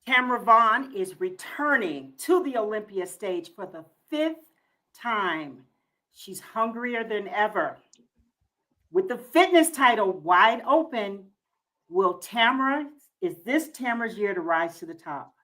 Tamara Vahn is returning to the Olympia stage for the fifth time. She's hungrier than ever. With the fitness title wide open, will Tamara, is this Tamara's year to rise to the top?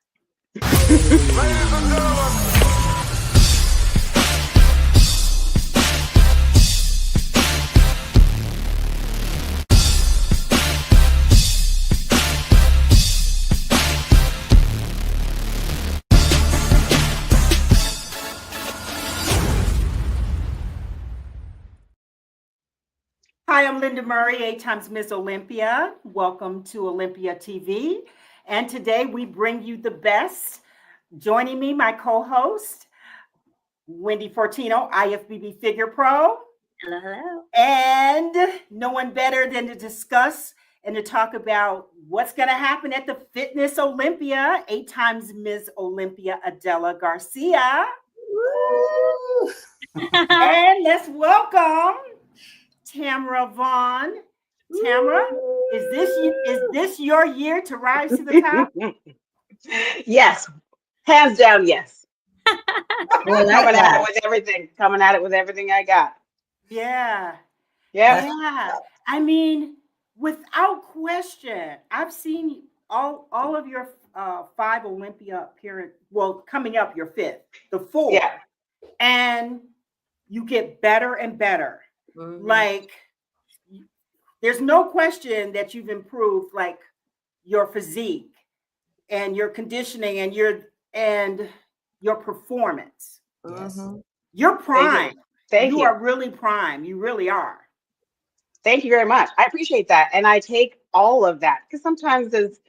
Hi, I'm Lenda Murray, 8 times Miss Olympia. Welcome to Olympia TV. And today we bring you the best. Joining me, my co-host, Wendy Fortino, IFBB Figure Pro. Hello, hello. And no one better than to discuss and to talk about what's going to happen at the Fitness Olympia, 8 times Miss Olympia, Adela Garcia. And let's welcome Tamara Vahn. Tamara, is this your year to rise to the top? Yes, hands down, yes. Coming at it with everything I got. Yeah. Yeah. I mean, without question, I've seen all of your 5 Olympia appearance. Well, coming up, your 5th, the 4, Yeah. and you get better and better. Mm-hmm. Like, there's no question that you've improved, like your physique and your conditioning and your performance. Mm-hmm. You're prime. Thank you. You are really prime. You really are. Thank you very much. I appreciate that, and I take all of that because sometimes I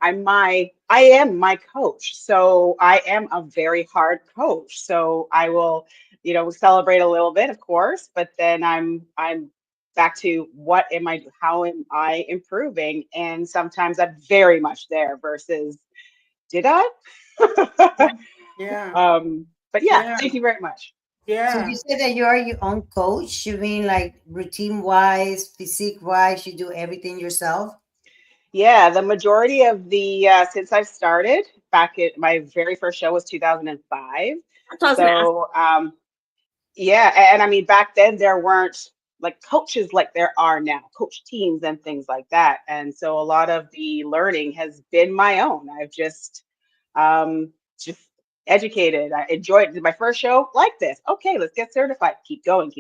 am my coach, so I am a very hard coach. So I will, celebrate a little bit, of course, but then I'm back to how am I improving? And sometimes I'm very much there versus did I? Yeah. But yeah, thank you very much. Yeah. So you said that you are your own coach. You mean like routine wise, physique wise, you do everything yourself? Yeah, the majority of the since I've started back at my very first show was 2005. So yeah, and I mean back then there weren't like coaches like there are now, coach teams and things like that. And so a lot of the learning has been my own. I've just educated. I enjoyed my first show like this. Okay, let's get certified. Keep going,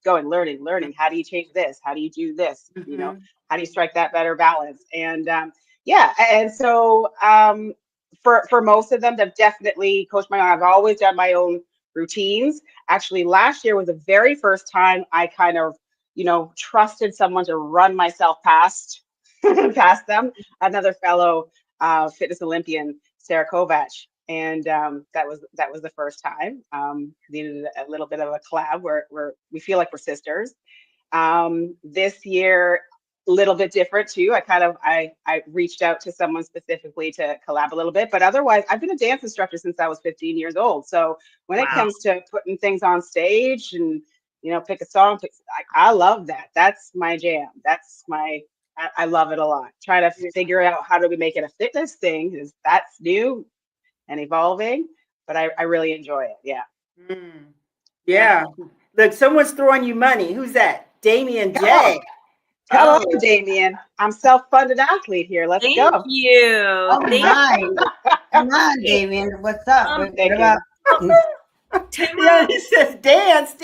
learning. How do you change this? How do you do this? Mm-hmm. How do you strike that better balance? And and so for most of them, I've definitely coached my own. I've always done my own routines. Actually, last year was the very first time I kind of, trusted someone to run myself past them. Another fellow fitness Olympian, Sarah Kovac. And that was the first time. Needed a little bit of a collab where we feel like we're sisters. This year, a little bit different too. I reached out to someone specifically to collab a little bit, but otherwise, I've been a dance instructor since I was 15 years old. So when it comes to putting things on stage and pick a song, I love that. That's my jam. I love it a lot. Try to figure out how do we make it a fitness thing because that's new and evolving, but I really enjoy it. Yeah. Yeah. Look, someone's throwing you money. Who's that? Damien J. Hello, Damien. I'm self-funded athlete here. Let's go. Thank you. Oh my. Come on, Damien. What's up? Thank you. Yeah, he says dance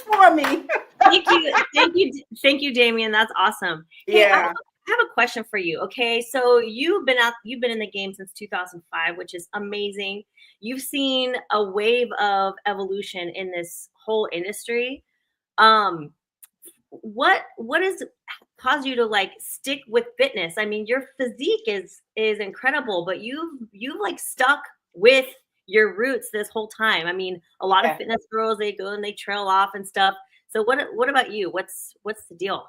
for me. Thank you, Damien. That's awesome. Hey, Yeah. I have a question for you. Okay, so you've been in the game since 2005, which is amazing. You've seen a wave of evolution in this whole industry. What has caused you to like stick with fitness? I mean, your physique is incredible, but you've like stuck with your roots this whole time. I mean, a lot of fitness girls, they go and they trail off and stuff. So what about you? What's the deal?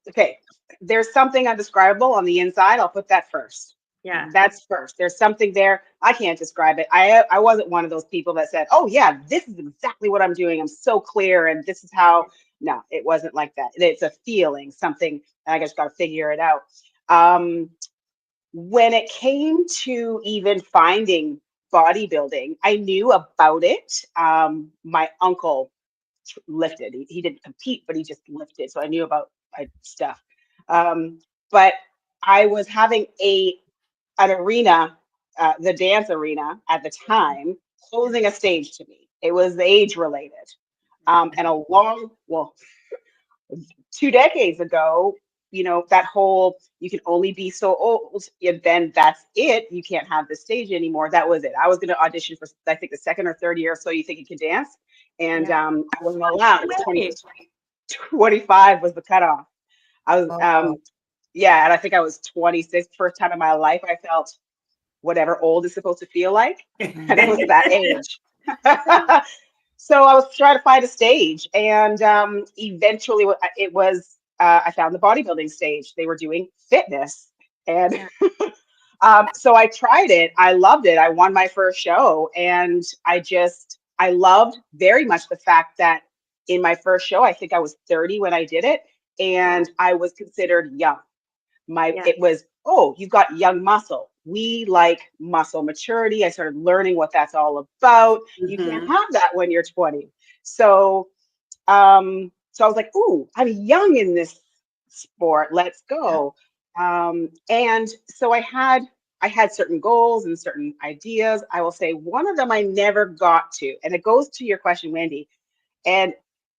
Okay. There's something undescribable on the inside. I'll put that first. Yeah. That's first. There's something there. I can't describe it. I wasn't one of those people that said, oh yeah, this is exactly what I'm doing. I'm so clear. And this is how, no, it wasn't like that. It's a feeling, something, and I just got to figure it out. When it came to even finding bodybuilding, I knew about it. My uncle lifted. He didn't compete, but he just lifted. So I knew about stuff. But I was having an arena, the dance arena at the time, closing a stage to me. It was age related. And well, 2 decades ago, that whole, you can only be so old, and then that's it. You can't have the stage anymore. That was it. I was going to audition for, I think, the second or third year. So You Think You Can Dance. And I wasn't allowed. It was 25 was the cutoff. I was, and I think I was 26. First time in my life I felt whatever old is supposed to feel like. And it was that age. So I was trying to find a stage, and eventually it was, I found the bodybuilding stage. They were doing fitness, and so I tried it. I loved it. I won my first show, and I loved very much the fact that in my first show, I think I was 30 when I did it, and I was considered young. It was, oh, you've got young muscle. We like muscle maturity. I started learning what that's all about. You can't have that when you're 20. So I was like, ooh, I'm young in this sport. Let's go. And so I had certain goals and certain ideas. I will say one of them I never got to, and it goes to your question, Wendy. And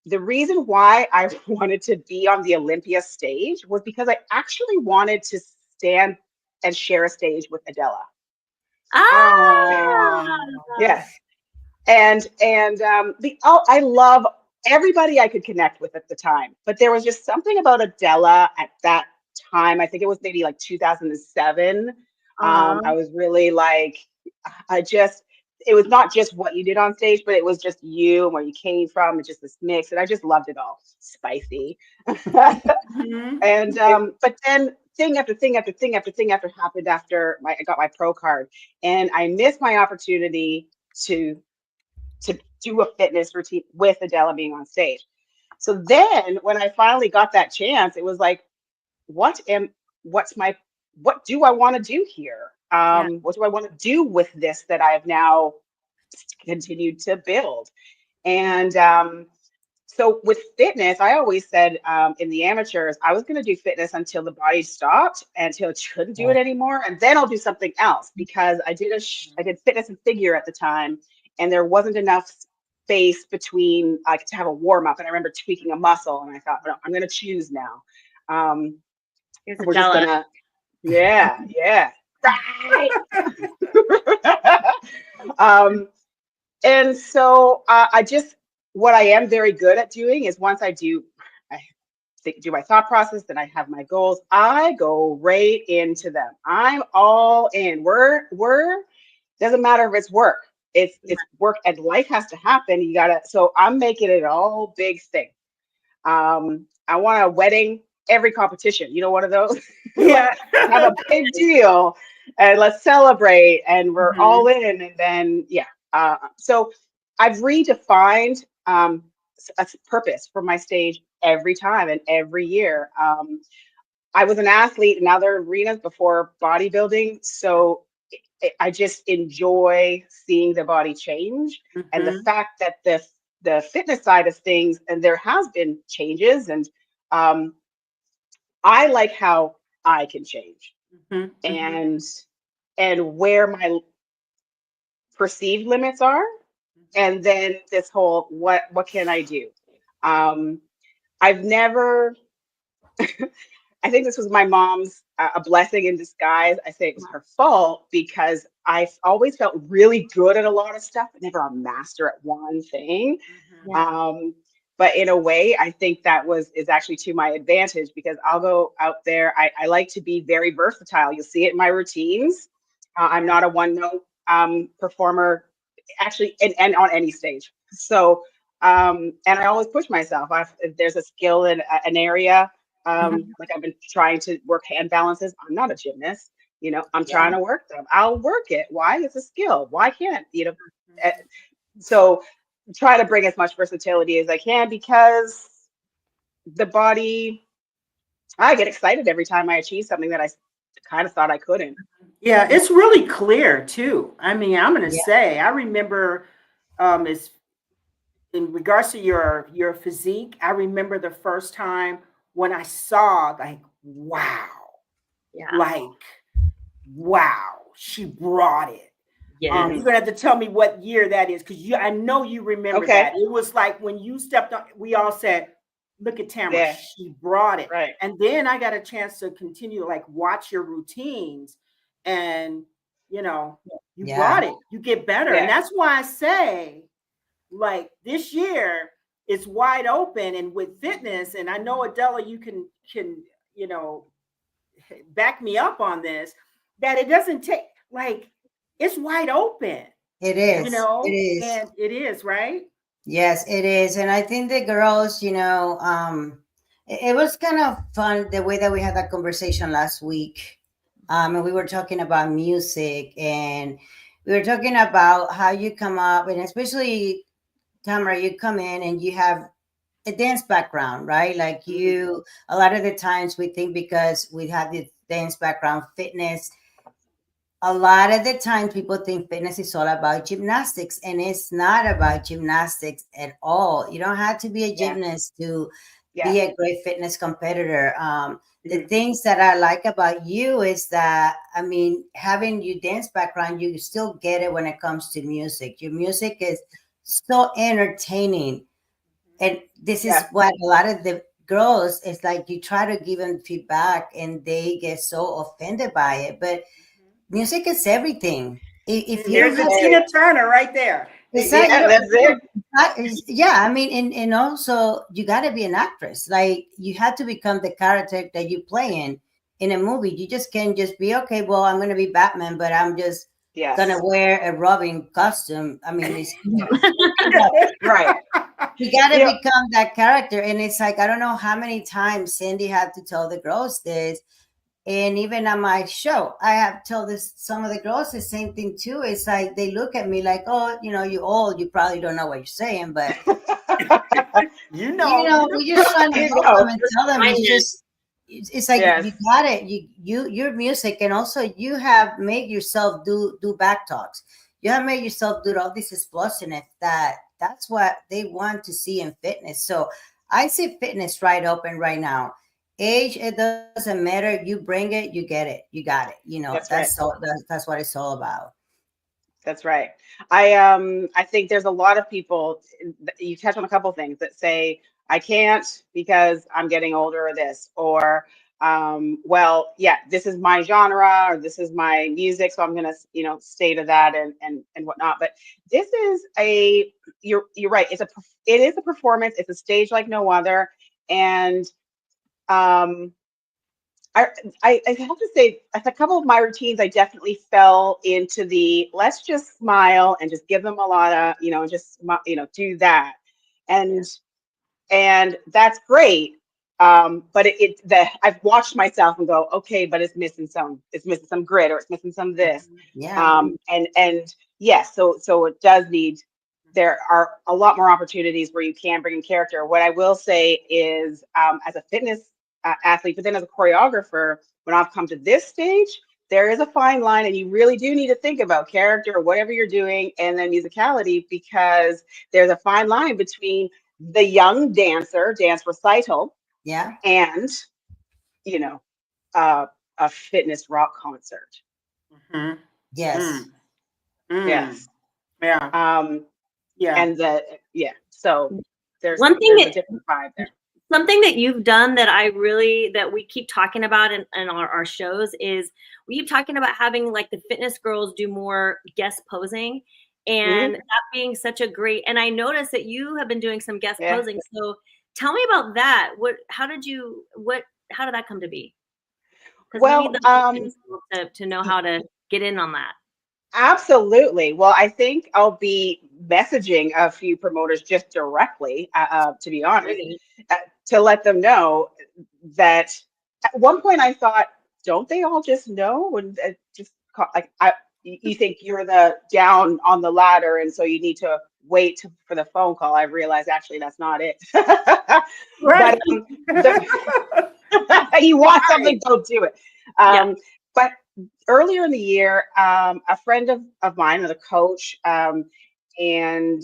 the reason why I wanted to be on the Olympia stage was because I actually wanted to stand and share a stage with Adela. Yes. And I love everybody I could connect with at the time, but there was just something about Adela at that time. I think it was maybe like 2007. I was really like, it was not just what you did on stage, but it was just you and where you came from, and just this mix. And I just loved it all. Spicy. And but then thing after thing after thing after thing after happened after I got my pro card, and I missed my opportunity to do a fitness routine with Adela being on stage. So then when I finally got that chance, it was like, what do I want to do here? What do I want to do with this that I have now continued to build? And so with fitness, I always said in the amateurs, I was going to do fitness until the body stopped, until it couldn't do it anymore, and then I'll do something else, because I did fitness and figure at the time, and there wasn't enough space between like to have a warm up. And I remember tweaking a muscle, and I thought, no, I'm going to choose now. We're just gonna, yeah. Right. And so what I am very good at doing is once I do my thought process, then I have my goals, I go right into them. I'm all in. Doesn't matter if it's work. It's work, and life has to happen. So I'm making it all big thing. I want a wedding, every competition, one of those. Yeah. Have a big deal, and let's celebrate, and we're all in. And then so I've redefined a purpose for my stage every time and every year. I was an athlete in other arenas before bodybuilding, so I just enjoy seeing the body change, and the fact that the fitness side of things, and there has been changes, and I like how I can change, and where my perceived limits are, and then this whole what can I do? I've never. I think this was my mom's a blessing in disguise. I say it was her fault, because I always felt really good at a lot of stuff, but never a master at one thing. But in a way, I think that is actually to my advantage, because I'll go out there. I like to be very versatile. You'll see it in my routines. I'm not a one-note performer, actually, and on any stage. So, and I always push myself. If there's a skill in an area, like I've been trying to work hand balances. I'm not a gymnast, I'm trying to work them. I'll work it. Why? It's a skill. Why can't, so try to bring as much versatility as I can, because the body, I get excited every time I achieve something that kind of thought I couldn't. Yeah, it's really clear too. I mean, I'm gonna Yeah. say, I remember as in regards to your physique, I remember the first time when I saw like, wow, Yeah. like, wow, she brought it. Yes. You're gonna have to tell me what year that is, because I know you remember Okay. that. It was like when you stepped on, we all said, look at Tamara, Yeah. she brought it. Right. And then I got a chance to continue to like watch your routines, and you know, you Yeah. brought it, you get better. And Yeah. that's why I say, like, this year it's wide open, and with fitness, and I know Adela, you can, you know, back me up on this, that it doesn't take, like, it's wide open, It you is. It know, is. and it is, right? Yes, it is. And I think the girls, it was kind of fun the way that we had that conversation last week. And we were talking about music, and we were talking about how you come up, and especially Tamara, you come in and you have a dance background, right? Like you, a lot of the times we think because we have the dance background, fitness, a lot of the time people think fitness is all about gymnastics, and it's not about gymnastics at all. You don't have to be a gymnast to be a great fitness competitor. The things that I like about you is that, I mean, having your dance background, you still get it when it comes to music. Your music is so entertaining. And this is what a lot of the girls, it's like you try to give them feedback and they get so offended by it. But music is everything. If you There's don't a have, Tina Turner right there. it's not, Yeah, that's it. yeah, I mean, and also you got to be an actress. Like you have to become the character that you play in a movie. You just can't just be, okay, well, I'm going to be Batman, but I'm just going to wear a Robin costume. I mean, it's Right. you got to become that character. And it's like, I don't know how many times Cindy had to tell the girls this. And even on my show, I have told this some of the girls the same thing too. It's like they look at me like, oh, you're old, you probably don't know what you're saying, but you know, we just trying to help them and tell them it's just it's like you got it. Your music, and also you have made yourself do back talks. You have made yourself do all this explosiveness that's what they want to see in fitness. So I see fitness right open right now. Age, it doesn't matter. You bring it, you get it, you got it. That's what it's all about. That's right. I think there's a lot of people, you touch on a couple things that say, I can't because I'm getting older, or this, or well, yeah, this is my genre, or this is my music, so I'm gonna, stay to that and whatnot. But this is you're right. It is a performance. It's a stage like no other. And I have to say, as a couple of my routines, I definitely fell into the let's just smile and just give them a lot of, just do that, and that's great. But I've watched myself and go, okay, but it's missing some grit, or it's missing some this. Yeah. And yes, so it does need. There are a lot more opportunities where you can bring in character. What I will say is, as a fitness athlete, but then as a choreographer, when I've come to this stage, there is a fine line, and you really do need to think about character or whatever you're doing, and then musicality, because there's a fine line between the young dance recital, and a fitness rock concert. Mm-hmm. Yes. Yes. Yeah. And so there's a different vibe there. Something that you've done that we keep talking about in our shows is we keep talking about having like the fitness girls do more guest posing, and that being such a great, and I noticed that you have been doing some guest posing. So tell me about that. How did that come to be? Well, we need the to know how to get in on that. Absolutely. Well, I think I'll be messaging a few promoters just directly, to be honest, to let them know that at one point I thought, don't they all just know? And just you think you're the down on the ladder, and so you need to wait for the phone call. I realized actually that's not it. Right. But you want something, don't do it. but earlier in the year, a friend of mine, another coach, and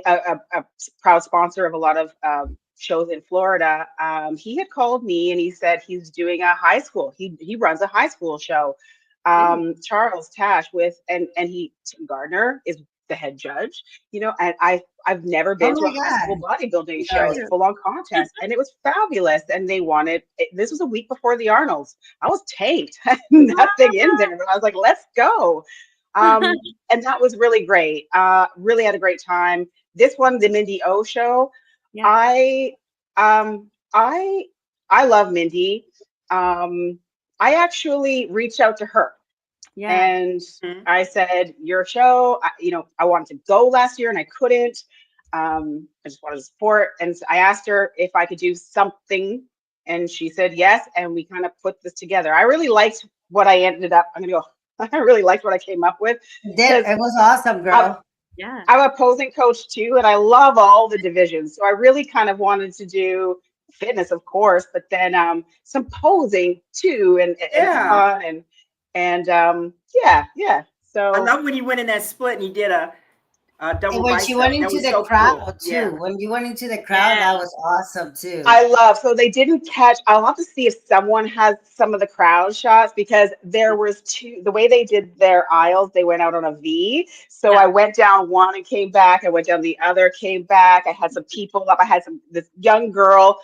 a proud sponsor of a lot of shows in Florida, he had called me and he said he's doing a high school. He runs a high school show. Charles Tash Tim Gardner is the head judge, and I've never been to my a high school God. bodybuilding show, Sorry. full on contest, and it was fabulous. And they this was a week before the Arnolds. I was tanked, had nothing in there, but I was like, let's go. And that was really great. Really had a great time. This one, the Mindy O show, Yeah. I love Mindy. I actually reached out to her. Yeah. And I said, your show, I wanted to go last year and I couldn't. I just wanted to support. And I asked her if I could do something. And she said yes. And we kind of put this together. I really liked what I ended up. I really liked what I came up with. It was awesome, girl. Yeah. I'm a posing coach too, and I love all the divisions. So I really kind of wanted to do fitness, of course, but then some posing too, and fun yeah. So I love when you went in that split and you did a double And when bicep. she went That into was the so crowd cool. too. Yeah. When you went into the crowd, Yeah. that was awesome too. so they didn't catch. I'll have to see if someone has some of the crowd shots, because there was the way they did their aisles, they went out on a V. So Yeah. I went down one and came back. I went down the other, came back. I had some people up. I had this young girl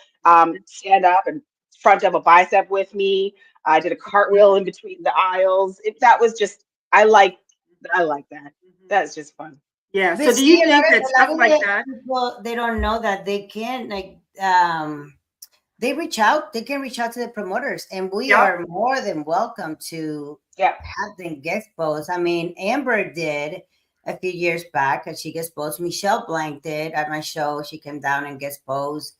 stand up in front of a bicep with me. I did a cartwheel in between the aisles. That was just, I like that. That's just fun. Yeah. But So do you see, a think lot that of stuff like that? people, they don't know that they can they can reach out to the promoters, and we Yeah. are more than welcome to have them guest post. I mean, Amber did a few years back, and she guest posed. Michelle Blank did at my show. She came down and guest posed.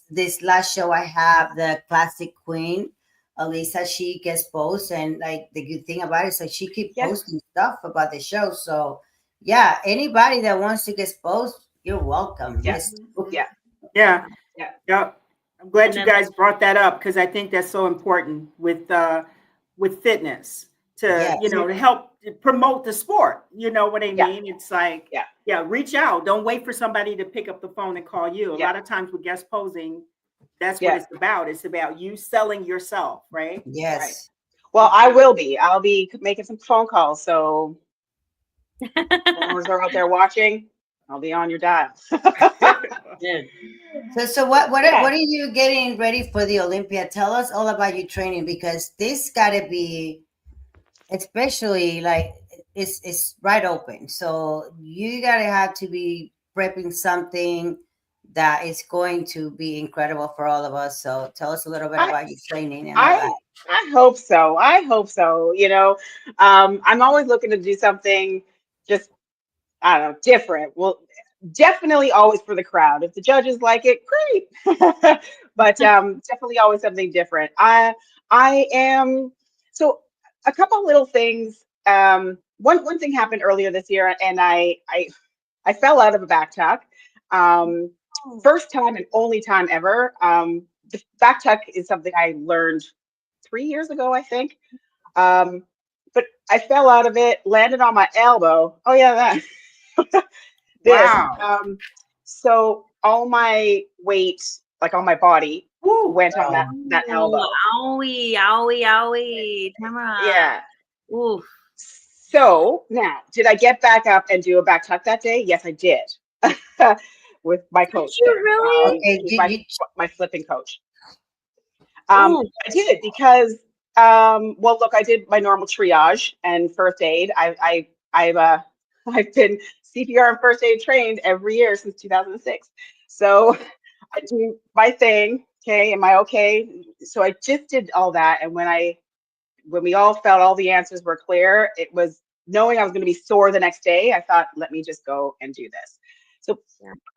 This last show I have, the Classic Queen, Elisa, she gets posts, and like the good thing about it is like she keep posting stuff about the show. So yeah, anybody that wants to get posted, you're welcome. Yeah. I'm glad you guys brought that up, because I think that's so important with fitness to to help promote the sport. You know what I mean? It's like reach out. Don't wait for somebody to pick up the phone and call you. A lot of times with guest posing, that's what it's about. It's about you selling yourself, right? Yes. Right. Well, I'll be making some phone calls. So owners are out there watching, I'll be on your dial. So what are you getting ready for the Olympia? Tell us all about your training, because this gotta be, especially like it's right open. So you gotta have to be prepping something that is going to be incredible for all of us. So tell us a little bit about your training and all that. I hope so. I'm always looking to do something just, I don't know, different. Well, definitely always for the crowd. If the judges like it, great. But definitely always something different. I am, so a couple little things. One thing happened earlier this year, and I fell out of a back tuck. First time and only time ever. The back tuck is something I learned 3 years ago, I think. But I fell out of it, landed on my elbow. Oh yeah, that. Wow. So all my weight, like on my body, went on that elbow. Owie, Tamara. Yeah. Oof. So now, did I get back up and do a back tuck that day? Yes, I did. With my coach. Did you really? My flipping coach. I did, because well, look, I did my normal triage and first aid. I've been CPR and first aid trained every year since 2006. So I do my thing. Okay, am I okay? So I just did all that, and when we all felt all the answers were clear, it was knowing I was going to be sore the next day. I thought, let me just go and do this. So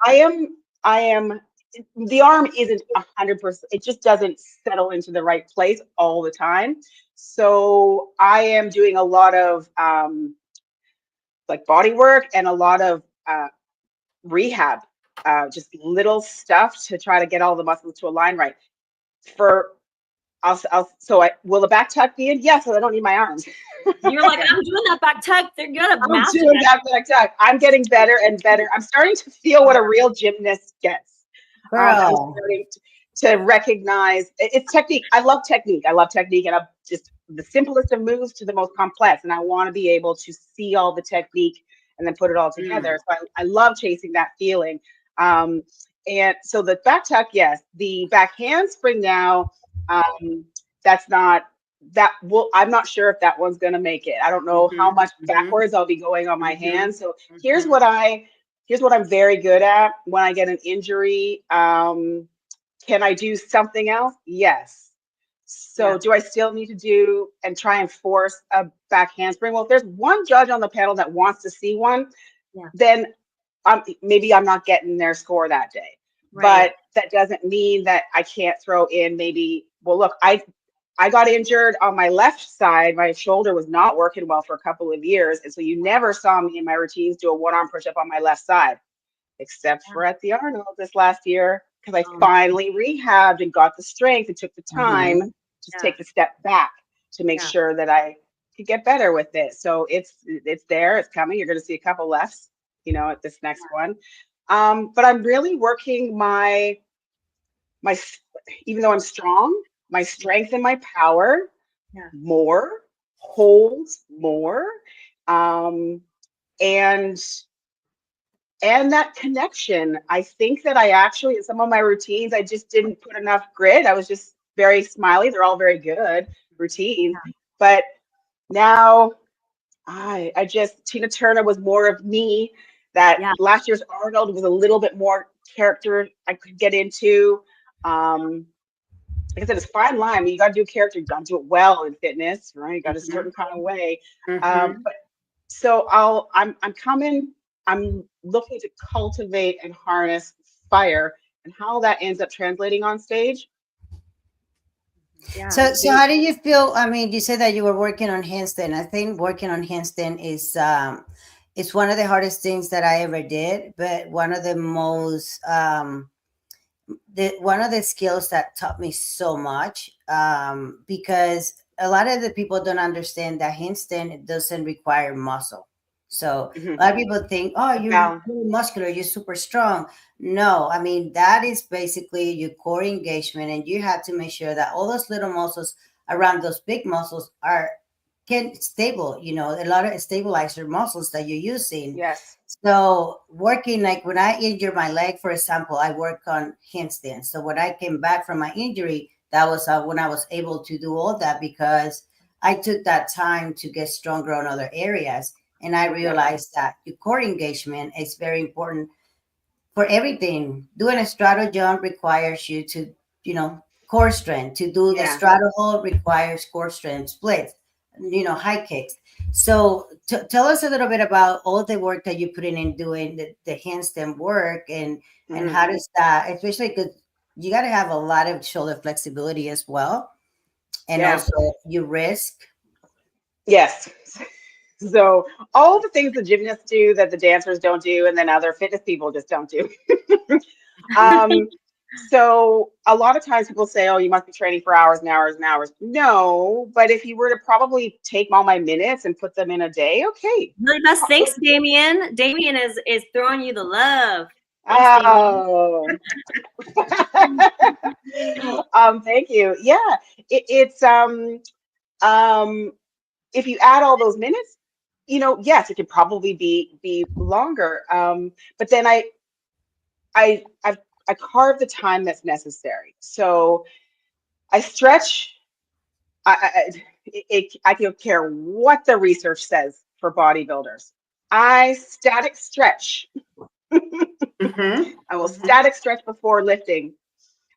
I am. The arm isn't 100%. It just doesn't settle into the right place all the time. So I am doing a lot of like body work and a lot of rehab, just little stuff to try to get all the muscles to align right. will the back tuck be in? Yes, so I don't need my arms. You're like, I'm doing that back tuck. They're gonna I'm master doing that. that back tuck. I'm getting better and better. I'm starting to feel what a real gymnast gets. I'm Girl. starting to recognize it's technique. I love technique. I love technique, and I'm just the simplest of moves to the most complex. And I want to be able to see all the technique and then put it all together. So I love chasing that feeling. And so the back tuck, yes. The back handspring now, that's not that will. I'm not sure if that one's gonna make it. I don't know how much backwards I'll be going on my hands. So here's what I'm very good at when I get an injury. Can I do something else? Yes. So do I still need to do and try and force a back handspring? Well, if there's one judge on the panel that wants to see one, then maybe I'm not getting their score that day. Right. But that doesn't mean that I can't throw in maybe, well, look, I got injured on my left side. My shoulder was not working well for a couple of years. And so you never saw me in my routines do a one-arm push-up on my left side, except for at the Arnold this last year, because I finally rehabbed and got the strength and took the time to take the step back to make sure that I could get better with it. So it's there, it's coming. You're going to see a couple lefts, at this next one. But I'm really working my, even though I'm strong, my strength and my power more, holds more, and that connection. I think that I actually, in some of my routines, I just didn't put enough grit. I was just very smiley. They're all very good routines, but now Tina Turner was more of me. That last year's Arnold was a little bit more character I could get into. Like I said, it's a fine line. I mean, you got to do character, you got to do it well in fitness, right? You got a certain kind of way. But so I'm looking to cultivate and harness fire, and how that ends up translating on stage. Yeah. So how do you feel? I mean, you said that you were working on handstand. I think working on handstand is it's one of the hardest things that I ever did, but one of the most one of the skills that taught me so much, because a lot of the people don't understand that handstand doesn't require muscle. So a lot of people think, oh, you're really muscular, you're super strong. No, I mean, that is basically your core engagement, and you have to make sure that all those little muscles around those big muscles are stable, a lot of stabilizer muscles that you're using. Yes. So working, like when I injured my leg, for example, I work on handstands. So when I came back from my injury, that was when I was able to do all that, because I took that time to get stronger on other areas. And I realized that your core engagement is very important for everything. Doing a straddle jump requires you to, core strength. To do the straddle hold requires core strength. Splits, high kicks. So tell us a little bit about all the work that you're putting in doing the handstand work, and how does that, especially because you got to have a lot of shoulder flexibility as well, and also your wrist. Yes. So all the things the gymnasts do that the dancers don't do, and then other fitness people just don't do. So a lot of times people say, oh, you must be training for hours and hours and hours. No, but if you were to probably take all my minutes and put them in a day, okay. Really best. Thanks, Damien. Damien is throwing you the love. Thanks, thank you. Yeah, it's if you add all those minutes, yes, it could probably be longer. But then I carve the time that's necessary. So I stretch. I don't care what the research says for bodybuilders. I static stretch. I will static stretch before lifting.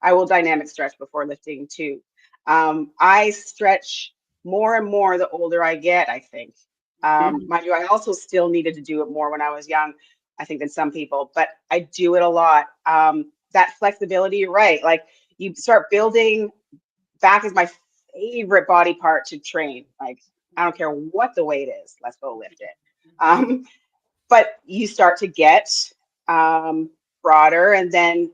I will dynamic stretch before lifting too. I stretch more and more the older I get, I think. Mind you, I also still needed to do it more when I was young, I think, than some people, but I do it a lot. That flexibility, you're right. Like, you start building, back is my favorite body part to train. Like, I don't care what the weight is, let's go lift it. But you start to get broader, and then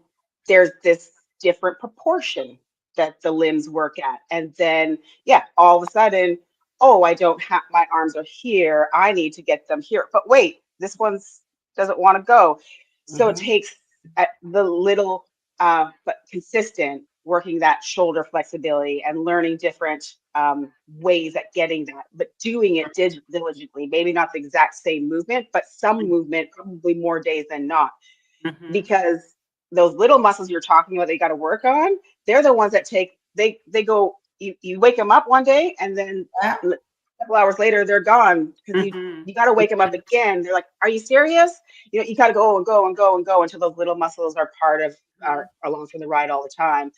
there's this different proportion that the limbs work at. And then, yeah, all of a sudden, oh, I don't have, my arms are here. I need to get them here. But wait, this one's doesn't want to go. So it takes the little, but consistent working that shoulder flexibility and learning different ways at getting that, but doing it diligently, maybe not the exact same movement, but some movement, probably more days than not. Because those little muscles you're talking about, they got to work on. They're the ones that they go, you wake them up one day and then a couple hours later they're gone, because you got to wake them up again. They're like, are you serious? You know, you got to go and go and go and go until those little muscles are part of are along for the ride all the time.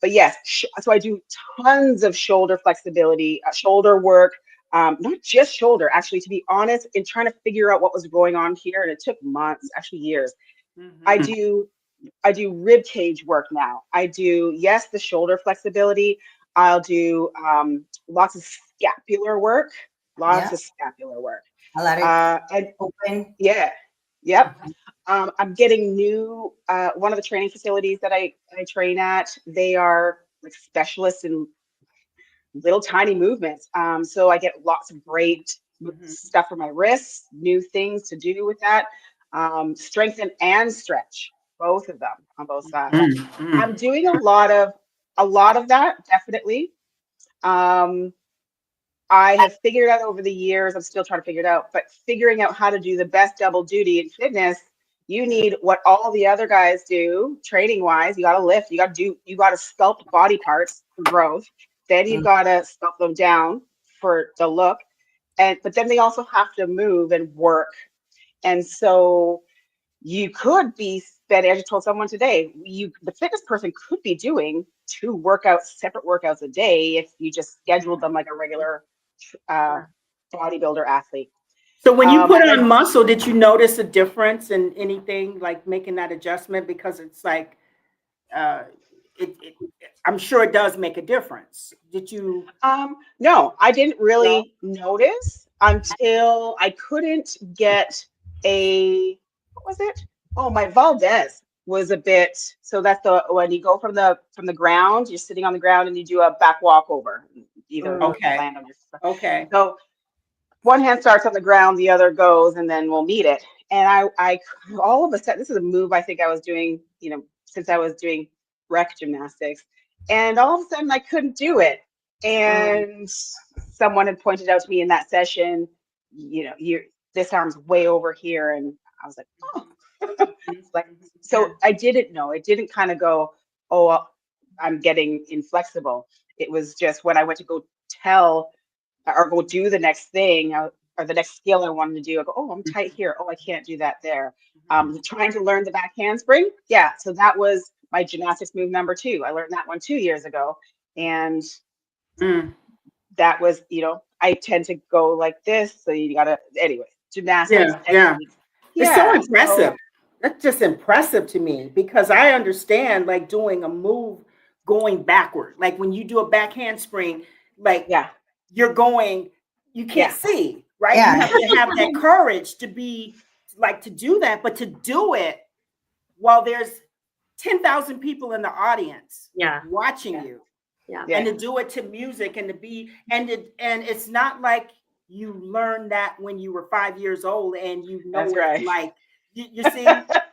But yes, so I do tons of shoulder flexibility, shoulder work, not just shoulder, actually, to be honest, in trying to figure out what was going on here. And it took months, actually years. I do rib cage work now. I do, yes, the shoulder flexibility. I'll do lots of scapular work, scapular work. A lot of and open. Yeah, yep. I'm getting new, one of the training facilities that I train at, they are like specialists in little tiny movements. So I get lots of great stuff for my wrists, new things to do with that. Strengthen and stretch, both of them on both sides. I'm doing a lot of that, definitely. I have figured out over the years, I'm still trying to figure it out, but figuring out how to do the best double duty in fitness, you need what all the other guys do, training wise. You got to lift, you got to sculpt body parts for growth. Then you got to sculpt them down for the look. But then they also have to move and work. And so you could be spending, as I told someone today, the fitness person could be doing 2 separate workouts a day if you just scheduled them like a regular bodybuilder athlete. So when you put on muscle, did you notice a difference in anything, like making that adjustment? Because it's like, I'm sure it does make a difference. Did you? No, I didn't really notice until I couldn't get what was it? Oh, my Valdez was a bit, so that's when you go from the ground, you're sitting on the ground and you do a back walkover. Either land on your stuff. Okay. So one hand starts on the ground, the other goes, and then we'll meet it. And I all of a sudden, this is a move I think I was doing, since I was doing rec gymnastics, and all of a sudden I couldn't do it. And someone had pointed out to me in that session, this arm's way over here, and I was like, oh. So I didn't know. It didn't kind of go, oh, I'm getting inflexible. It was just when I went to go tell or go do the next thing or the next skill I wanted to do, I go, oh, I'm tight here. Oh, I can't do that there. Trying to learn the back handspring. Yeah. So that was my gymnastics move number 2. I learned that one 2 years ago. And that was, I tend to go like this. So you got to, anyway, gymnastics. Yeah. It's so impressive. That's just impressive to me, because I understand like doing a move going backward. Like when you do a back handspring, like you're going, you can't see, right? You have to have that courage to be like to do that, but to do it while there's 10,000 people in the audience watching you. And to do it to music and to be, and it's not like you learned that when you were 5 years old and That's right. Like you see,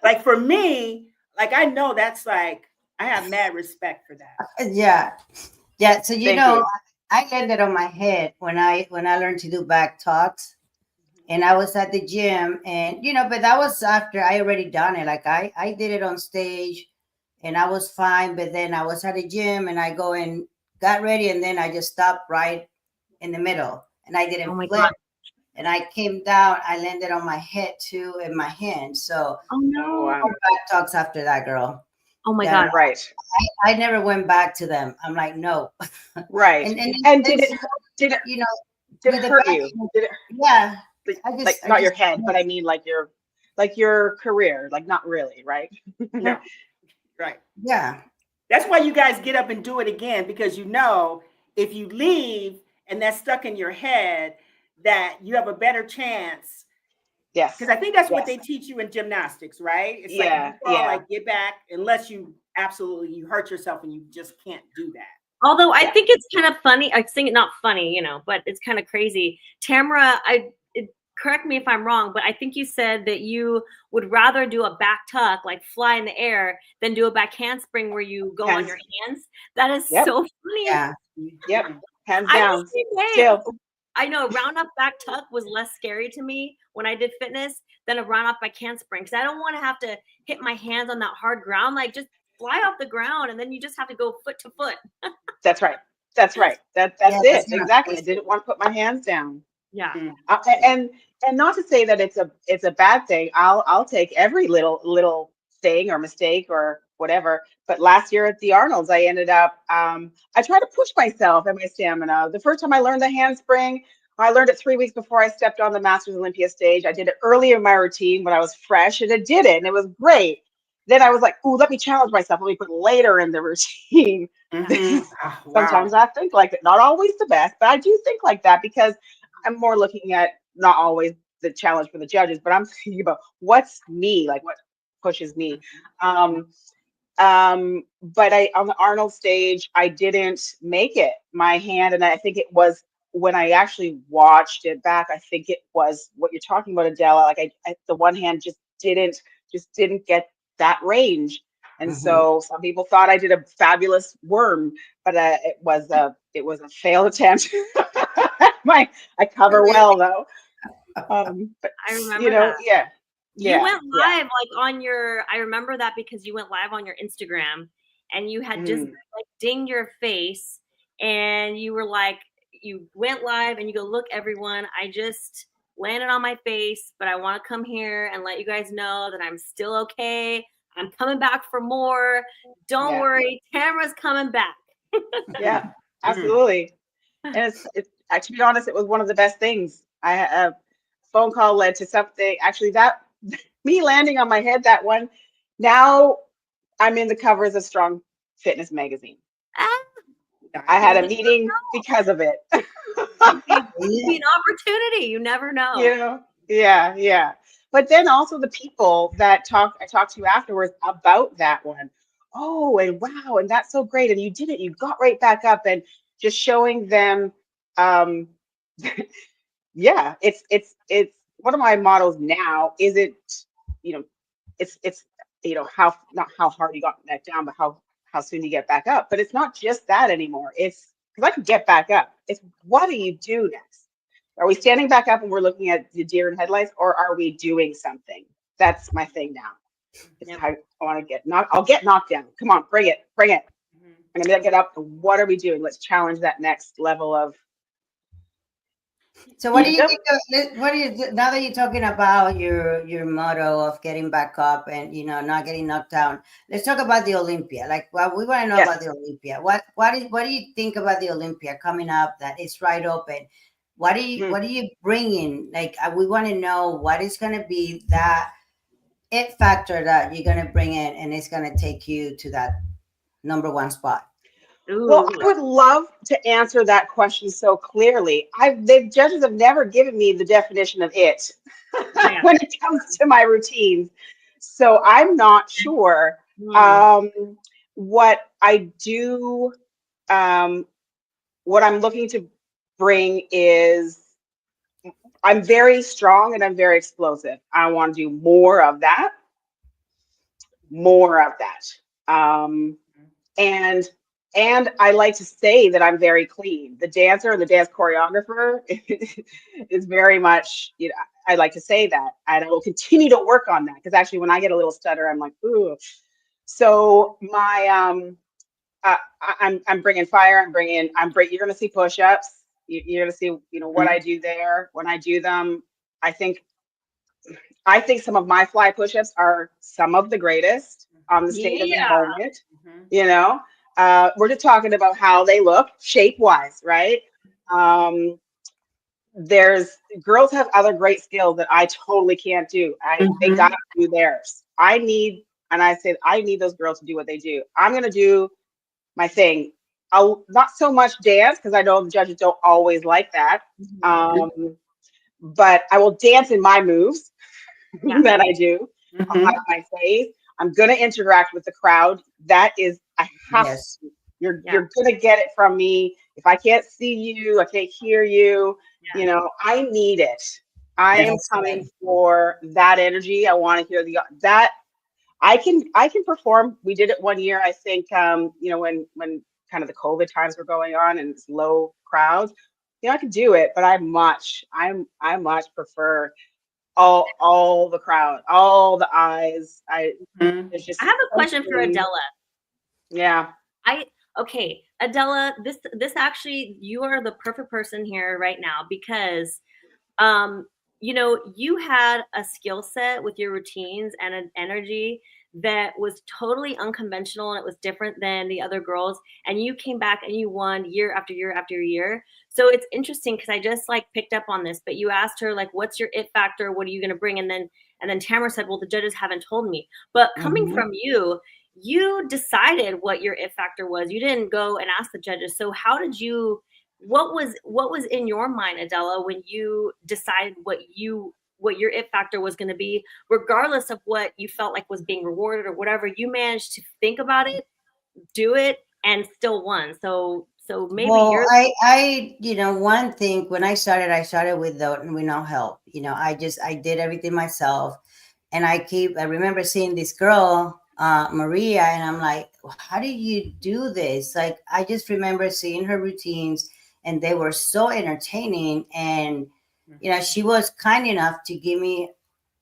like for me, like I know that's like, I have mad respect for that. Yeah. So I landed on my head when I learned to do back talks, and I was at the gym, and but that was after I already done it. Like I did it on stage, and I was fine. But then I was at the gym, and I go and got ready, and then I just stopped right in the middle, and I didn't flip. God. And I came down. I landed on my head too, and my hand. So back talks after that, girl. Oh my God! Right. I never went back to them. I'm like, no. Right. And did it did it hurt you? Did it? Yeah. Not your head, but I mean like your career, like not really, right? No. Right. Yeah. That's why you guys get up and do it again, because if you leave and that's stuck in your head, that you have a better chance. Yes. Because I think that's what they teach you in gymnastics, right? It's like, like get back, unless you absolutely, you hurt yourself and you just can't do that. Although I think it's kind of funny. I think not funny, but it's kind of crazy. Tamara, correct me if I'm wrong, but I think you said that you would rather do a back tuck, like fly in the air, than do a back handspring where you go on your hands. That is so funny. Yeah. Yep. Hands down. Still. I know round up back tuck was less scary to me when I did fitness than a round up back handspring, because I don't want to have to hit my hands on that hard ground. Like, just fly off the ground, and then you just have to go foot to foot. That's right. That's right. That's it. Exactly. I didn't want to put my hands down. Yeah. And not to say that it's a bad thing. I'll take every little thing or mistake or whatever. But last year at the Arnold's, I ended up I tried to push myself and my stamina. The first time I learned the handspring, I learned it 3 weeks before I stepped on the Masters Olympia stage. I did it early in my routine when I was fresh, and I did it, and it was great. Then I was like, "Ooh, let me challenge myself. Let me put it later in the routine." Sometimes I think like that. Not always the best, but I do think like that because I'm more looking at not always the challenge for the judges, but I'm thinking about what's me, like what pushes me. But on the Arnold stage, I didn't make it. My hand, and I think it was when I actually watched it back, I think it was what you're talking about, Adela. Like I the one hand just didn't get that range. And so some people thought I did a fabulous worm, but it was a failed attempt. I cover well though. But I remember that. You went live like on your. I remember that because you went live on your Instagram, and you had just like dinged your face, and you were like, you went live, and you go, "Look, everyone, I just landed on my face, but I want to come here and let you guys know that I'm still okay. I'm coming back for more. Don't worry, Tamara's coming back." Yeah, absolutely. And it's to be honest, it was one of the best things. A phone call led to something. Actually, that me landing on my head, that one. Now I'm in the covers of Strong Fitness magazine. I had a meeting because of it. It'd be an opportunity. You never know. Yeah. But then also the people that I talked to afterwards about that one. Oh, and wow, and that's so great. And you did it. You got right back up, and just showing them. It's one of my models now. Isn't it's how not how hard you got that down, but how soon you get back up. But it's not just that anymore. It's because I can get back up. It's what do you do next? Are we standing back up and we're looking at the deer in headlights, or are we doing something? That's my thing now. It's how I want to get knocked. I'll get knocked down. Come on, bring it. I'm gonna get up. What are we doing? Let's challenge that next level of. So what do you think? Now that you're talking about your motto of getting back up and not getting knocked down, let's talk about the Olympia. Like, well, we want to know about the Olympia. What do you think about the Olympia coming up? That it's right open. What are you bringing? Like, we want to know what is going to be that it factor that you're going to bring in, and it's going to take you to that number one spot. Well, I would love to answer that question so clearly. The judges have never given me the definition of it when it comes to my routines. So I'm not sure what I do. What I'm looking to bring is I'm very strong and I'm very explosive. I want to do more of that. And I like to say that I'm very clean. The dancer and the dance choreographer is very much, I like to say that. And I will continue to work on that because actually when I get a little stutter, I'm like, ooh. So my, I'm bringing fire. You're going to see push-ups. You're going to see, what I do there. When I do them, I think some of my fly push-ups are some of the greatest on the stage of the moment, we're just talking about how they look shape-wise, right? Girls have other great skills that I totally can't do. They gotta do theirs. I need those girls to do what they do. I'm gonna do my thing. I'll not so much dance because I know the judges don't always like that. But I will dance in my moves that I do. I'll have my face. I'm going to interact with the crowd. That is, I have Yes. to. You're going to get it from me. If I can't see you, I can't hear you, you know, I need it. I am That's coming right. for that energy. I want to hear that I can perform. We did it one year, I think, you know, when kind of the COVID times were going on and it's low crowds, you know, I could do it, but I much prefer all the crowd, all the eyes. There's I just have a question for something, Adela. yeah. Okay, Adela, this actually, you are the perfect person here right now because you know, you had a skill set with your routines and an energy that was totally unconventional and it was different than the other girls, and you came back and you won year after year after year. So it's interesting because I just like picked up on this, but you asked her like, what's your it factor, what are you going to bring? And then Tamara said, well, the judges haven't told me. But coming Mhm. from you decided what your it factor was. You didn't go and ask the judges. So how did you, what was in your mind, Adela, when you decided what your it factor was going to be, regardless of what you felt like was being rewarded or whatever? You managed to think about it, do it, and still won. So maybe Well, you're you know, one thing when I started with no help. You know, I did everything myself, and I remember seeing this girl, Maria, and I'm like, how do you do this? Like, I just remember seeing her routines, and they were so entertaining. And you know, she was kind enough to give me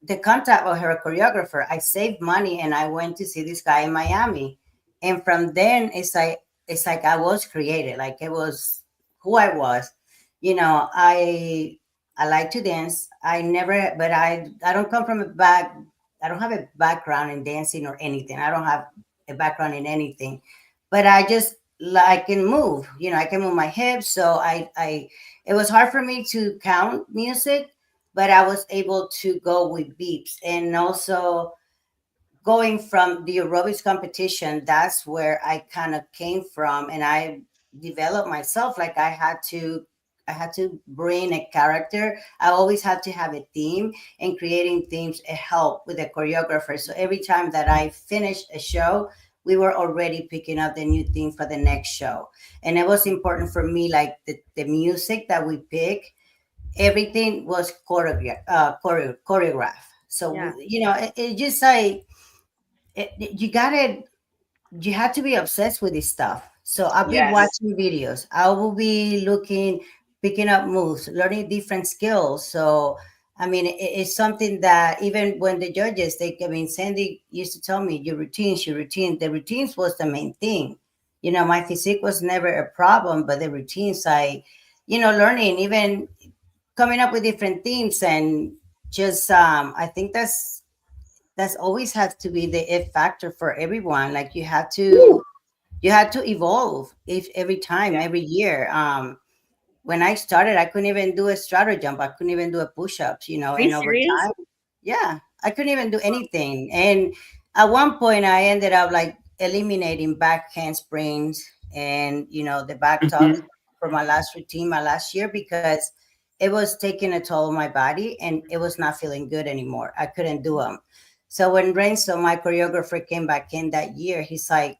the contact of her choreographer. I saved money and I went to see this guy in Miami. And from then it's like I was created, like it was who I was. You know, I like to dance. I never but I don't come from a back I don't have a background in dancing or anything. I don't have a background in anything. But I just like can move, you know, I can move my hips. So I it was hard for me to count music, but I was able to go with beeps. And also going from the aerobics competition, that's where I kind of came from, and I developed myself. Like I had to bring a character. I always had to have a theme, and creating themes it helped with the choreographer. So every time that I finished a show, we were already picking up the new theme for the next show. And it was important for me, like the music that we pick, everything was choreographed. So yeah. you know, it just like you gotta you have to be obsessed with this stuff. So I'll be Yes. watching videos. I will be looking, picking up moves, learning different skills. So I mean, it's something that even when the judges, I mean, Sandy used to tell me, your routines, your routine. The routines was the main thing. You know, my physique was never a problem, but the routines, learning, even coming up with different themes, and just I think that's always has to be the if factor for everyone. Like you had to evolve if every time, Yeah. every year. When I started, I couldn't even do a straddle jump. I couldn't even do a push-ups, Are you and over serious? time, yeah, I couldn't even do anything. And at one point I ended up like eliminating back handsprings and the back tuck for my last routine, my last year, because it was taking a toll on my body and it was not feeling good anymore. I couldn't do them. So when Renzo, my choreographer, came back in that year, he's like,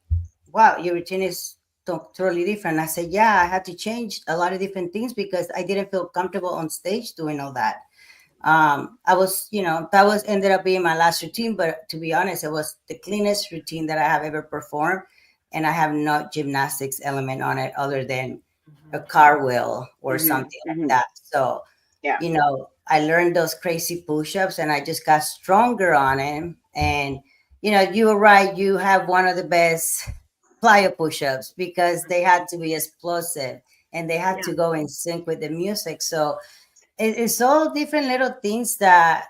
wow, your routine is totally different. I said, yeah, I had to change a lot of different things because I didn't feel comfortable on stage doing all that. I was, that was ended up being my last routine, but to be honest, it was the cleanest routine that I have ever performed. And I have no gymnastics element on it other than a cartwheel or something like Hmm. that. So, Yeah. I learned those crazy push-ups and I just got stronger on it. And, you were right. You have one of the best plyo push-ups because they had to be explosive and they had Yeah. to go in sync with the music. So it's all different little things that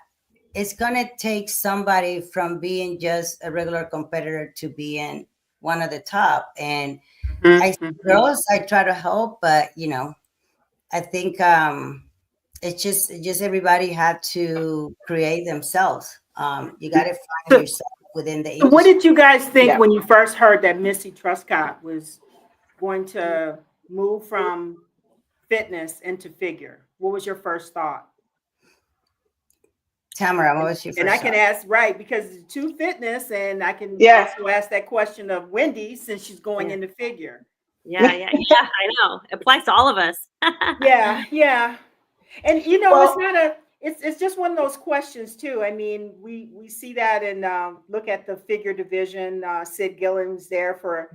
it's gonna take somebody from being just a regular competitor to being one of the top. And I girls, I try to help, but I think it's just everybody had to create themselves. You got to find So, yourself within the so what industry. did you guys think Yeah. when you first heard that Missy Truscott was going to move from fitness into figure? What was your first thought? Tamara, what was your first And I can thought? ask, right, because it's to fitness, and I can Yeah. also ask that question of Wendy since she's going into figure. Yeah. I know. It applies to all of us. Yeah, yeah. And you know, it's Well, not a it's just one of those questions too. I mean, we see that and look at the figure division. Sid Gillen's there for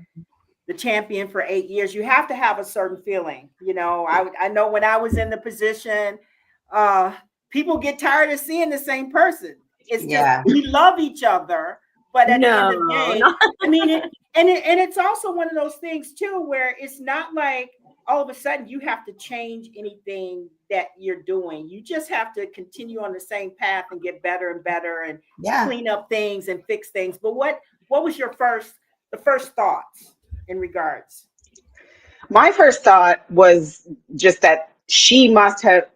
the champion for 8 years. You have to have a certain feeling. You know, I know when I was in the position, uh, people get tired of seeing the same person. It's just Yeah. we love each other, but at the end of the day, No. I mean, and it's also one of those things too where it's not like all of a sudden you have to change anything that you're doing. You just have to continue on the same path and get better and better and Yeah. clean up things and fix things. But what was your the first thoughts in regards? my first thought was just that she must have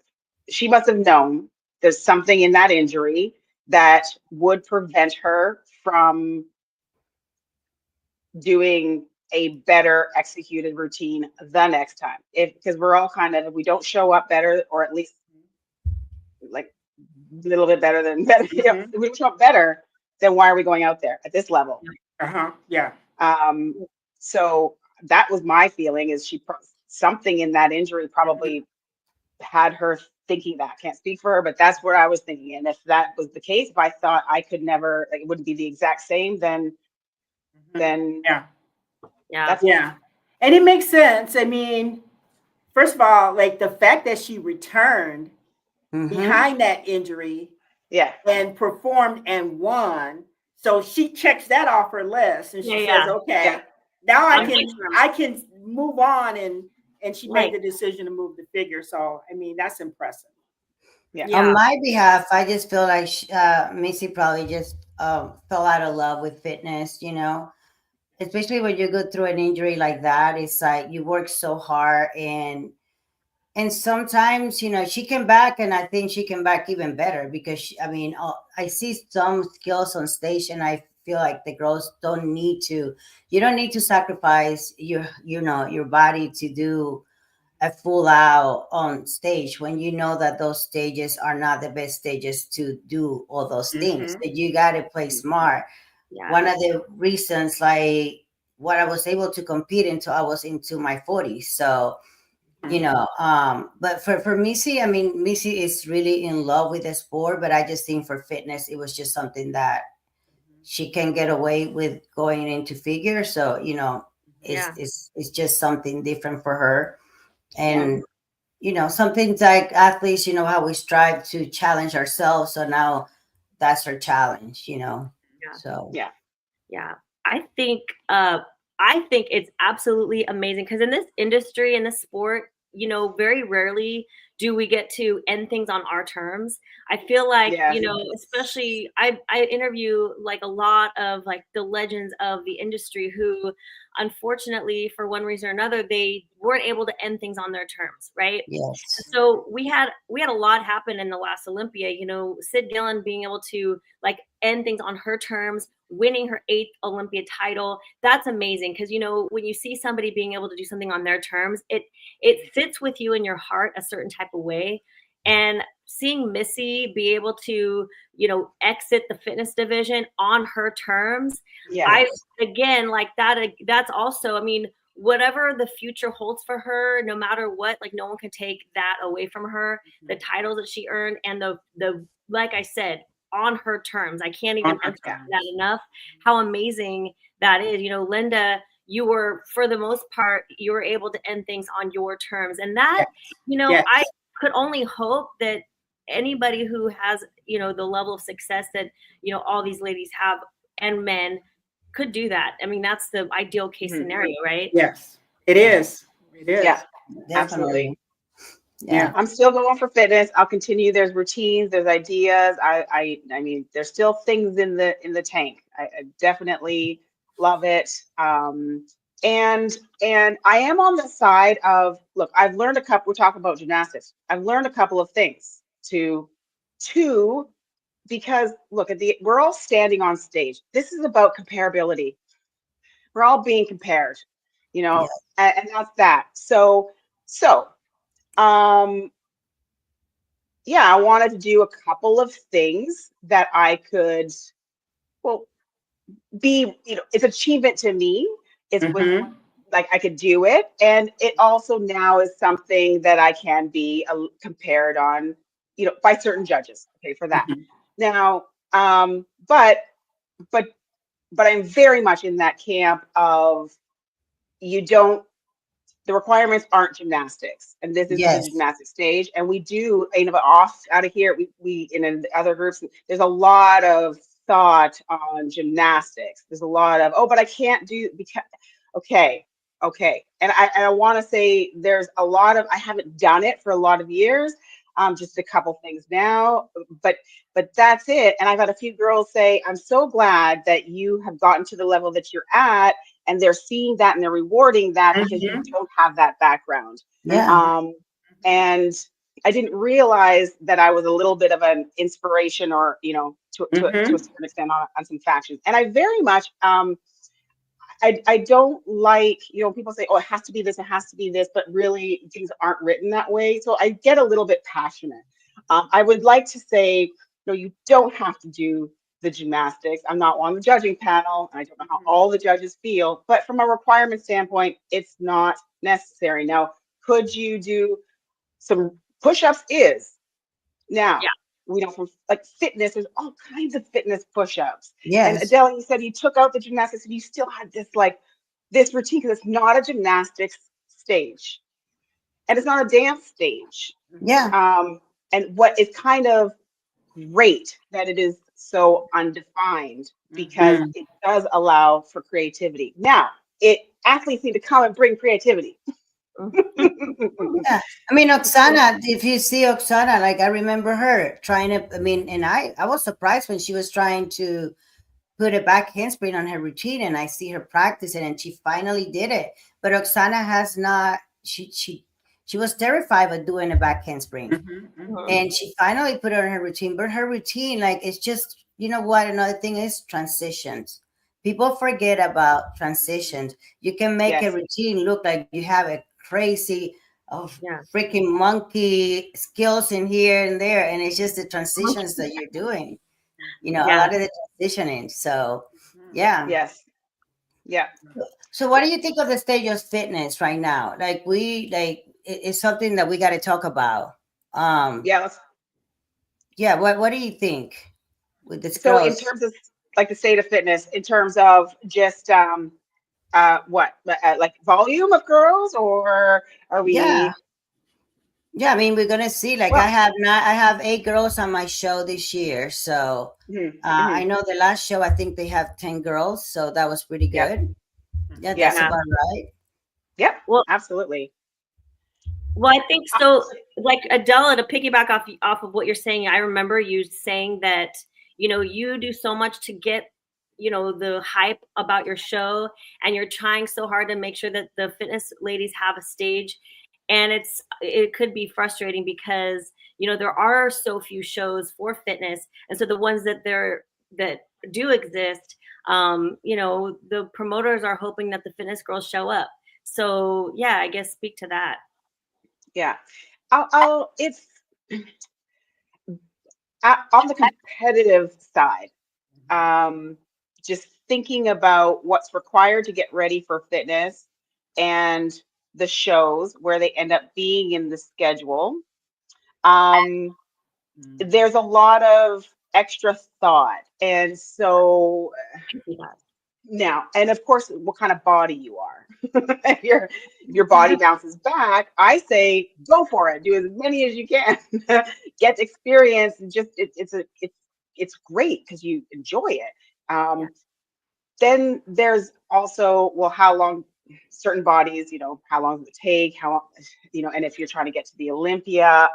known there's something in that injury that would prevent her from doing a better executed routine the next time. Because we're all kind of, if we don't show up better, or at least like a little bit better than better, Mm-hmm. if we don't show up better, then why are we going out there at this level? Uh-huh. Yeah. Um, so that was my feeling, is something in that injury probably had her thinking that. Can't speak for her, but that's what I was thinking. And if that was the case, if I thought I could never, like, it wouldn't be the exact same, then Yeah. that's Yeah. And it makes sense. I mean, first of all, like the fact that she returned behind that injury yeah. and performed and won. So she checks that off her list and she says, okay, Yeah. now On my terms. I can move on, and she Right. made the decision to move the figure. So I mean, that's impressive. Yeah. On my behalf, I just feel like Missy probably just fell out of love with fitness, you know, especially when you go through an injury like that. It's like you work so hard, and sometimes, you know, she came back, and I think she came back even better because I mean, I see some skills on stage, and I feel like the girls you don't need to sacrifice your body to do a full out on stage when you know that those stages are not the best stages to do all those things. Mm-hmm. So you got to play smart. Yeah. One of the reasons, like, what I was able to compete until I was into my 40s. So, you know, but for Missy, I mean, Missy is really in love with the sport, but I just think for fitness, it was just something that she can get away with going into figure. So, you know, it's just something different for her. And you know, some things like athletes, you know, how we strive to challenge ourselves. So now that's her challenge, you know. Yeah. So Yeah. I think it's absolutely amazing because in this industry, in this sport, you know, very rarely do we get to end things on our terms. I feel like, Yes. you know, especially I interview like a lot of like the legends of the industry who unfortunately for one reason or another they weren't able to end things on their terms, right? yes. So we had a lot happen in the last Olympia, you know, Sid Gillen being able to like end things on her terms, winning her 8th Olympia title. That's amazing because, you know, when you see somebody being able to do something on their terms, it sits with you in your heart a certain type of way. And seeing Missy be able to, you know, exit the fitness division on her terms, Yes. again, like that's also, I mean, whatever the future holds for her, no matter what, like no one can take that away from her. The titles that she earned and the like I said, on her terms. I can't even emphasize that enough. How amazing that is. You know, Lenda, you were, for the most part, you were able to end things on your terms. And that, you know, I could only hope that anybody who has, you know, the level of success that, you know, all these ladies have and men could do that. I mean, that's the ideal case scenario, right? Yes, it is. It is. Yeah, Definitely. absolutely. Yeah. I'm still going for fitness. I'll continue. There's routines, there's ideas. I mean, there's still things in the tank. I definitely love it. And I am on the side of, look, I've learned a couple. We're talking about gymnastics. I've learned a couple of things because look we're all standing on stage. This is about comparability. We're all being compared, you know, and that's that. So, um, yeah, I wanted to do a couple of things that I could, well, be, it's achievement to me. It was Mm-hmm. like I could do it. And it also now is something that I can be compared on, by certain judges. Okay, for that. Mm-hmm. Now, but but I'm very much in that camp of you don't the requirements aren't gymnastics, and this is the Yes. gymnastic stage, and we do, off out of here, we in other groups, there's a lot of thought on gymnastics. There's a lot of, oh, but I can't do, because okay, and I want to say there's a lot of, I haven't done it for a lot of years, just a couple things now, but that's it. And I've had a few girls say, I'm so glad that you have gotten to the level that you're at, and they're seeing that and they're rewarding that because you Mm-hmm. don't have that background. Yeah. Um, and I didn't realize that I was a little bit of an inspiration, or, to a Mm-hmm. certain extent on some factions. And I very much, I don't like, people say, oh, it has to be this, it has to be this, but really things aren't written that way. So I get a little bit passionate. I would like to say, no, you don't have to do the gymnastics. I'm not on the judging panel, and I don't know how all the judges feel, but from a requirement standpoint, it's not necessary. Now, could you do some push-ups? Now, Yeah. we know from like fitness, there's all kinds of fitness push-ups. And Yes. Adele, you said you took out the gymnastics and you still had this routine, because it's not a gymnastics stage and it's not a dance stage. Yeah. And what is kind of great that it is so undefined, because Mm-hmm. it does allow for creativity. Now, athletes need to come and bring creativity. Yeah. I mean, Oksana, if you see Oksana, like I remember her trying to, I mean, and I was surprised when she was trying to put a back handspring on her routine, and I see her practicing, and she finally did it. But Oksana has not, she was terrified of doing a back handspring. Mm-hmm. Mhm. And she finally put it on her routine. But her routine, like, it's just, you know what? Another thing is transitions. People forget about transitions. You can make a Yes, routine look like you have a crazy of Yeah. freaking monkey skills in here and there, and it's just the transitions that you're doing. You know, a Yeah. lot of the transitioning. So, yeah. yes, yeah. So, what do you think of the stage of fitness right now? Like, it's something that we got to talk about. Um, Yeah, yeah. What do you think with this so in girls? terms of like the state of fitness, in terms of just what like volume of girls, or are Yeah. we, Yeah, I mean, we're gonna see. Like, well, I have 8 girls on my show this year. So, mhm, I mhm, know the last show, I think they have 10 girls. So that was pretty yeah, good. Yeah, yeah, that's Yeah. about right. yeah, Well, absolutely. I think so. Like Adela, to piggyback off of what you're saying, I remember you saying that you do so much to get the hype about your show, and you're trying so hard to make sure that the fitness ladies have a stage, and it could be frustrating because there are so few shows for fitness, and so the ones that do exist, the promoters are hoping that the fitness girls show up. So yeah, I guess speak to that. Yeah, it's on the competitive side. Um, just thinking about what's required to get ready for fitness, and the shows where they end up being in the schedule. Um, there's a lot of extra thought. And so now, and of course, what kind of body you are. if your body bounces back, I say go for it. Do as many as you can. Get experience. And just it's great because you enjoy it. Yeah. Then there's also, well, how long certain bodies, how long does it take? How long, and if you're trying to get to the Olympia,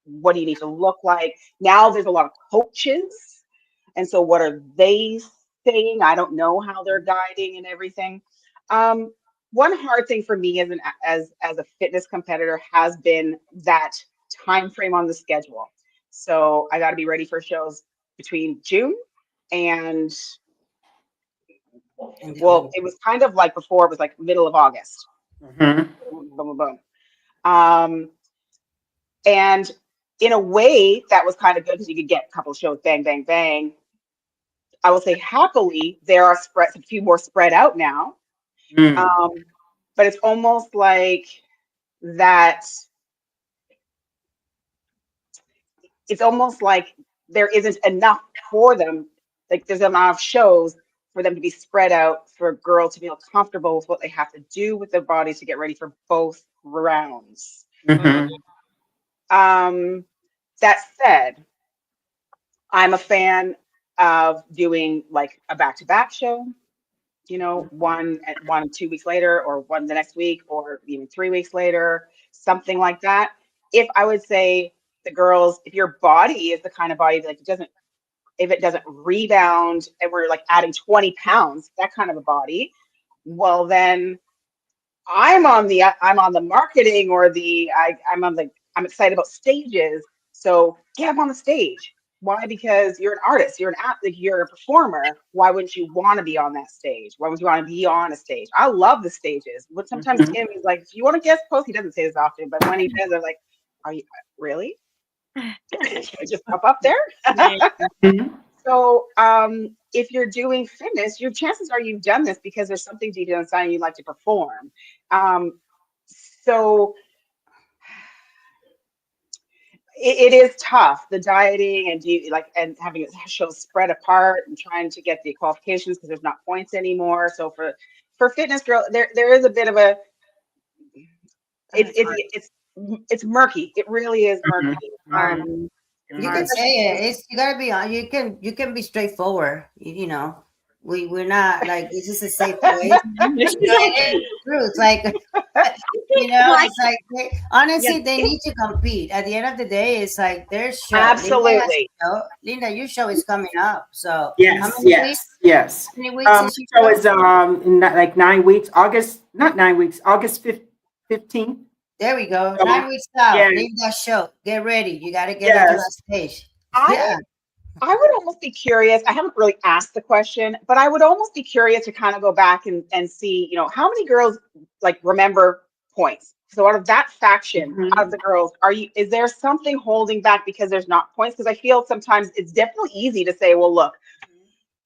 what do you need to look like? Now there's a lot of coaches. And so what are they saying? I don't know how they're guiding and everything. Um, One hard thing for me as a fitness competitor has been that time frame on the schedule. So I got to be ready for shows between June and, And the well, Olympics. it was kind of like before, it was like middle of August. Mm-hmm. Boom, boom, boom. Um, and in a way that was kind of good because you could get a couple of shows, bang, bang, bang. I will say happily, there are a few more spread out now. But it's almost like that. It's almost like there isn't enough for them. Like there's enough shows for them to be spread out for a girl to feel comfortable with what they have to do with their bodies to get ready for both rounds. That said, I'm a fan of doing like a back-to-back show, you know, one 2 weeks later, or one the next week, or even 3 weeks later, something like that. If I would say the girls, if your body is the kind of body that like if it doesn't rebound and we're like adding 20 pounds, that kind of a body, well then I'm on the marketing or I'm excited about stages. So get up on the stage. Why? Because you're an artist, you're an athlete, you're a performer. Why wouldn't you want to be on that stage? Why would you want to be on a stage? I love the stages. But sometimes Tim is like, if you want to guest post, he doesn't say this often, but when he does, I'm like, are you really? Can I just pop up there? So if you're doing fitness, your chances are you've done this because there's something deep inside you'd like to perform. So it is tough, the dieting and having shows spread apart and trying to get the qualifications because there's not points anymore. So for fitness girl, there is a bit of a it's murky. It really is murky. You can say it. You gotta be on. You can be straightforward. You know, we're not like this is a safe place. It's like you know, it's like honestly, they need to compete. At the end of the day, it's like their show. Absolutely, Linda, your show is coming up. So yes. How many weeks show is like 9 weeks. August 15th. There we go. 9 weeks out. Yeah. Linda's show. Get ready. You got to get into that stage. I would almost be curious. I haven't really asked the question, but I would almost be curious to kind of go back and see, you know, how many girls like remember points. So out of that faction, out of the girls, is there something holding back because there's not points? Because I feel sometimes it's definitely easy to say, well, look,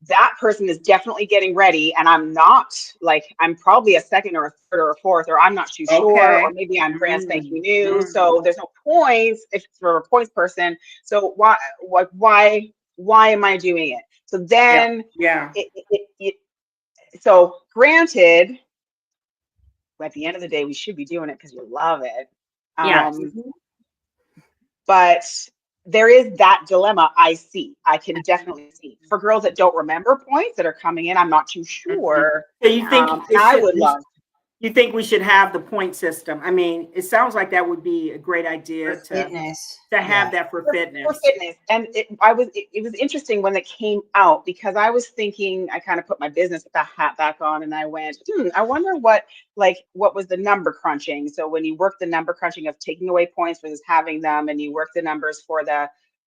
that person is definitely getting ready and I'm not, like, I'm probably a second or a third or a fourth, or I'm not too sure, or maybe I'm brand spanking new. So there's no points if for a points person. So why am I doing it? So then, so granted, at the end of the day, we should be doing it because you love it. But there is that dilemma I can definitely see. For girls that don't remember points that are coming in, I'm not too sure. So you think you think we should have the point system? I mean, it sounds like that would be a great idea to have that for fitness. For fitness. And it was interesting when it came out because I was thinking, I kind of put my business hat back on and I went, I wonder what was the number crunching. So when you work the number crunching of taking away points versus having them, and you work the numbers for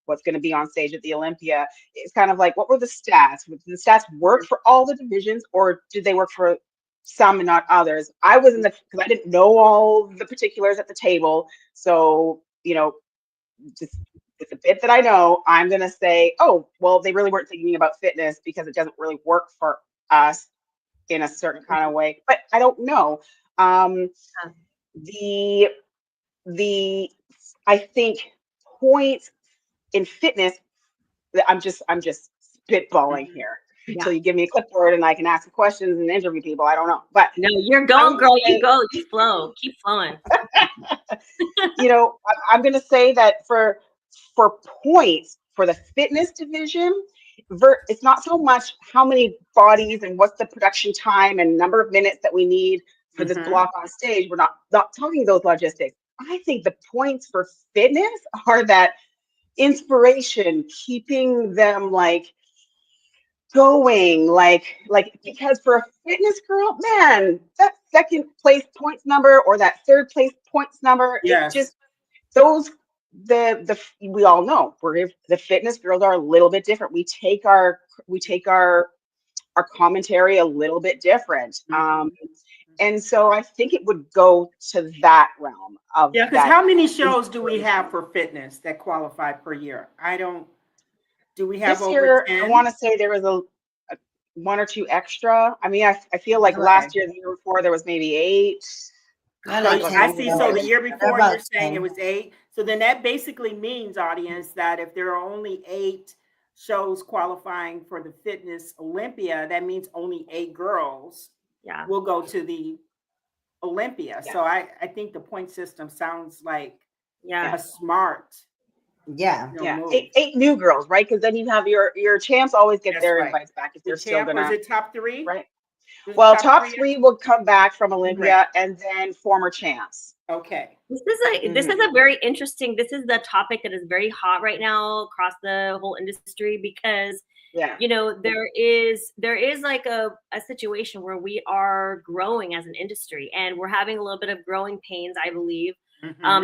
what's going to be on stage at the Olympia, it's kind of like, what were the stats? Did the stats work for all the divisions, or did they work for some and not others? I was because I didn't know all the particulars at the table. So, you know, just with the bit that I know, I'm going to say, oh, well, they really weren't thinking about fitness because it doesn't really work for us in a certain kind of way. But I don't know. I think points in fitness, I'm just spitballing here. So you give me a clipboard and I can ask questions and interview people. I don't know, but no, you're going, girl. You go, you flow, keep flowing. You know, I'm going to say that for points for the fitness division, it's not so much how many bodies and what's the production time and number of minutes that we need for this block on stage. We're not talking those logistics. I think the points for fitness are that inspiration, keeping them like going, like because for a fitness girl, man, that second place points number or that third place points number, it's just those we all know the fitness girls are a little bit different. We take our commentary a little bit different. And so I think it would go to that realm of Yeah, because that. how many shows do we have for fitness that qualify per year? Do we have This over year, I 10? want to say there was a one or two extra. I mean, I feel like Okay. last year, the year before, there was maybe 8. I So like Like, 10 I see. So the girls. year They're before, about you're saying 10. it was 8. So then that basically means, audience, that if there are only 8 shows qualifying for the Fitness Olympia, that means only 8 girls Yeah. will go to the Olympia. Yeah. So I think the point system sounds like Yeah. a smart Yeah. yeah, move. 8 new girls, right? Because then you have your champs always get That's their right. invites back if The they're still champ, was gonna, it top 3? right? Was it Well, top 3? 3 will come back from Great. Olympia, and then former champs. Okay. This is a very interesting. This is the topic that is very hot right now across the whole industry because Yeah. you know there is like a situation where we are growing as an industry and we're having a little bit of growing pains, I believe,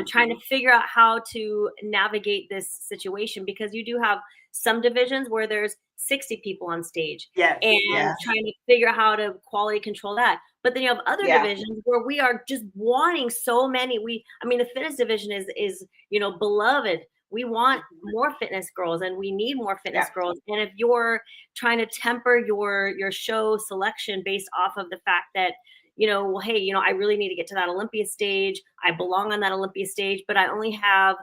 trying to figure out how to navigate this situation because you do have some divisions where there's 60 people on stage Yes. and Yeah. trying to figure out how to quality control that. But then you have other Yeah. divisions where we are just wanting so many. I mean, the fitness division is beloved. We want more fitness girls and we need more fitness Yeah. girls. And if you're trying to temper your show selection based off of the fact that, well, hey, I really need to get to that Olympia stage. I belong on that Olympia stage, but I only have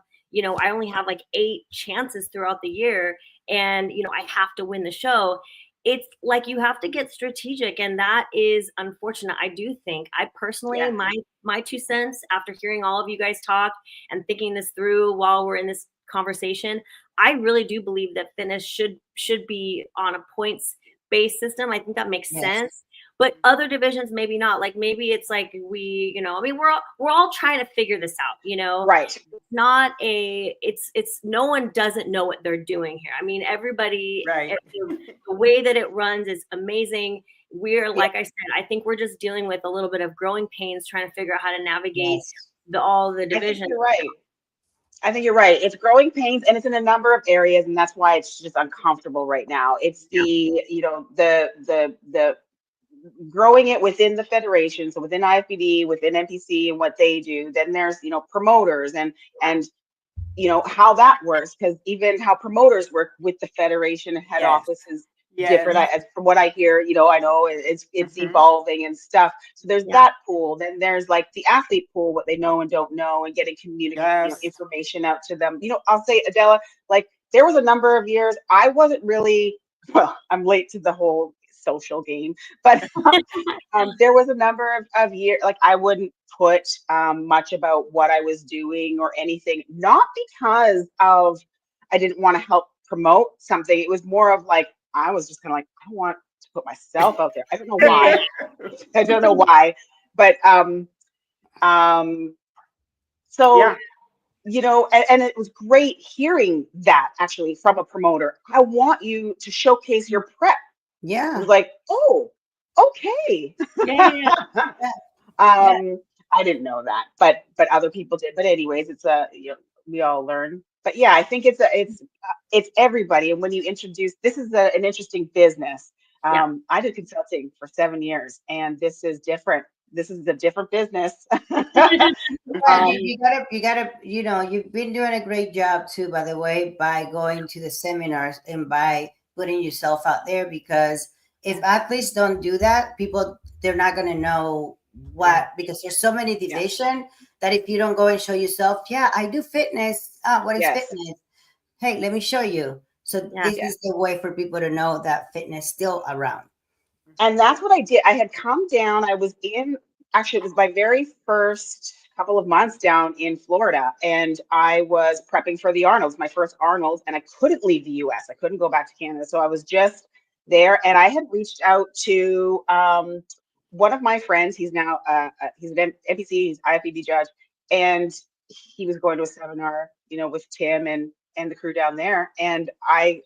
like 8 chances throughout the year. And, I have to win the show. It's like you have to get strategic, and that is unfortunate. I do think I personally, Yeah. my 2 cents after hearing all of you guys talk and thinking this through while we're in this conversation, I really do believe that fitness should be on a points based system. I think that makes Yes. sense. But other divisions, maybe not. Like maybe it's like I mean, we're all trying to figure this out, Right. it's no one doesn't know what they're doing here. I mean, everybody, Right. the way that it runs is amazing. Like I said, I think we're just dealing with a little bit of growing pains, trying to figure out how to navigate Yes. all the I think divisions. you're right. I think you're right. It's growing pains and it's in a number of areas, and that's why it's just uncomfortable right now. It's the growing it within the federation, so within IFBD, within NPC and what they do. Then there's promoters and how that works, because even how promoters work with the federation and head Yes. office is Yes. different. From what I hear, I know it's evolving and stuff. So there's that pool. Then there's like the athlete pool, what they know and don't know, and getting Yes. information out to them. I'll say, Adela, like there was a number of years I wasn't really, well, I'm late to the whole social game, but there was a number of years, like I wouldn't put much about what I was doing or anything, not because of I didn't want to help promote something. It was more of like, I was just kind of like, I don't want to put myself out there. I don't know why. I don't know why, but so Yeah. and it was great hearing that actually from a promoter. I want you to showcase your prep. I Yeah. was like, oh, okay. Yeah. I didn't know that, but other people did. But anyways, it's we all learn. But yeah, I think it's everybody. And when you introduce, this is an interesting business. I did consulting for 7 years, and this is different. This is a different business. You gotta, you've been doing a great job too, by the way, by going to the seminars and by putting yourself out there, because if athletes don't do that, they're not going to know because there's so many divisions that if you don't go and show yourself, I do fitness. What is fitness? Hey, let me show you. So this is the way for people to know that fitness is still around. And that's what I did. I had come down. Actually, it was my very first couple of months down in Florida, and I was prepping for the Arnolds, my first Arnolds, and I couldn't leave the US. I couldn't go back to Canada. So I was just there, and I had reached out to one of my friends. He's now he's an NPC, he's IFBB judge, and he was going to a seminar, with Tim and the crew down there. And I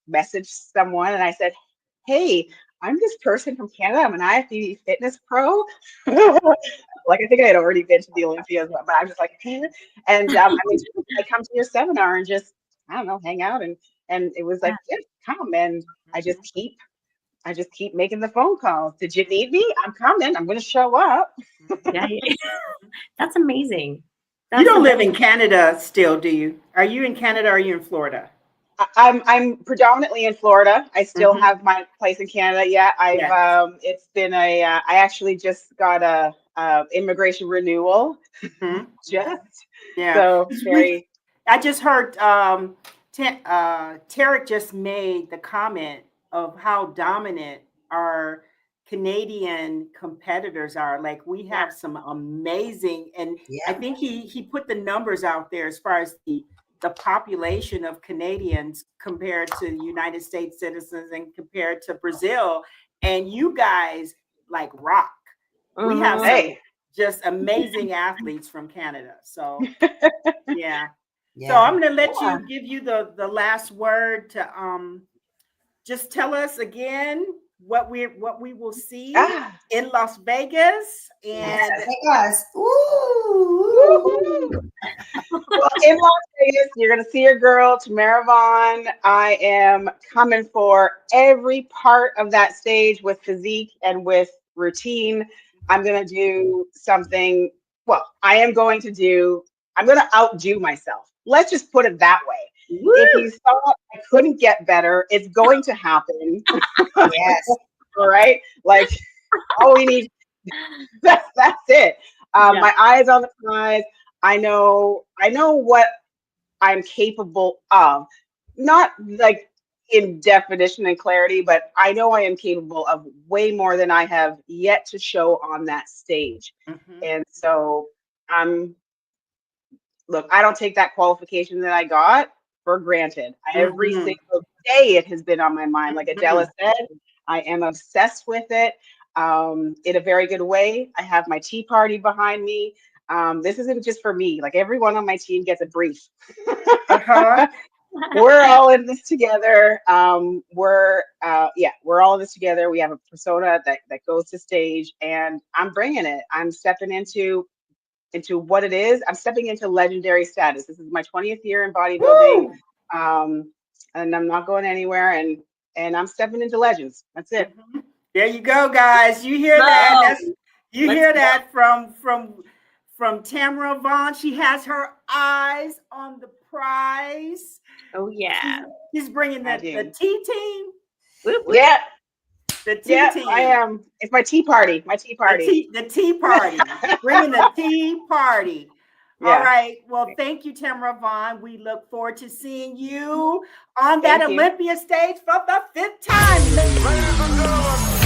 messaged someone and I said, hey, I'm this person from Canada. I'm an IFBB fitness pro. Like, I think I had already been to the Olympias, but I'm just like, and I come to your seminar and just, I don't know, hang out. And it was like, come. And I just keep I just keep making the phone calls. Did you need me? I'm coming. I'm going to show up. Yeah, that's amazing. You don't live in Canada still, do you? Are you in Canada or are you in Florida? I'm predominantly in Florida. I still Mhm. have my place in Canada. Yeah, it's been I actually just got a immigration renewal. Mhm. Just Yeah. so very. I just heard Tarek just made the comment of how dominant our Canadian competitors are. Like we have some amazing, and I Yeah. think he put the numbers out there as far as the population of Canadians compared to United States citizens and compared to Brazil. And you guys like rock. We have some Hey. just amazing athletes from Canada. So yeah. Yeah. So I'm going to let Yeah. you give you the last word to just tell us again what we will see in Las Vegas and Vegas. Woo-hoo. Well, in Las Vegas, you're going to see your girl, Tamara Vahn. I am coming for every part of that stage with physique and with routine. I'm going to do something. Well, I'm going to outdo myself. Let's just put it that way. Woo! If you thought I couldn't get better, it's going to happen. Yes. All right. Like, all we need, that's it. My eyes on the prize. I know what I'm capable of. Not like in definition and clarity, but I know I am capable of way more than I have yet to show on that stage. Mhm. And so look, I don't take that qualification that I got for granted. Every Mhm. single day it has been on my mind. Like Adela said, I am obsessed with it in a very good way. I have my tea party behind me. This isn't just for me. Like everyone on my team gets a brief. Uh-huh. We're all in this together. We're all in this together. We have a persona that goes to stage, and I'm bringing it. I'm stepping into what it is. I'm stepping into legendary status. This is my 20th year in bodybuilding, and I'm not going anywhere. And I'm stepping into legends. That's it. Mhm. There you go, guys. You hear that? You hear that from Tamara Vahn. She has her eyes on the prize. Oh yeah. She's bringing the T team. Whoop, whoop. Yeah. The tea team. I am. It's my tea party. My tea party. The tea party. Bringing the tea party. Yeah. All right. Well, thank you, Tamara Vahn. We look forward to seeing you on that Olympia stage for the 5th time.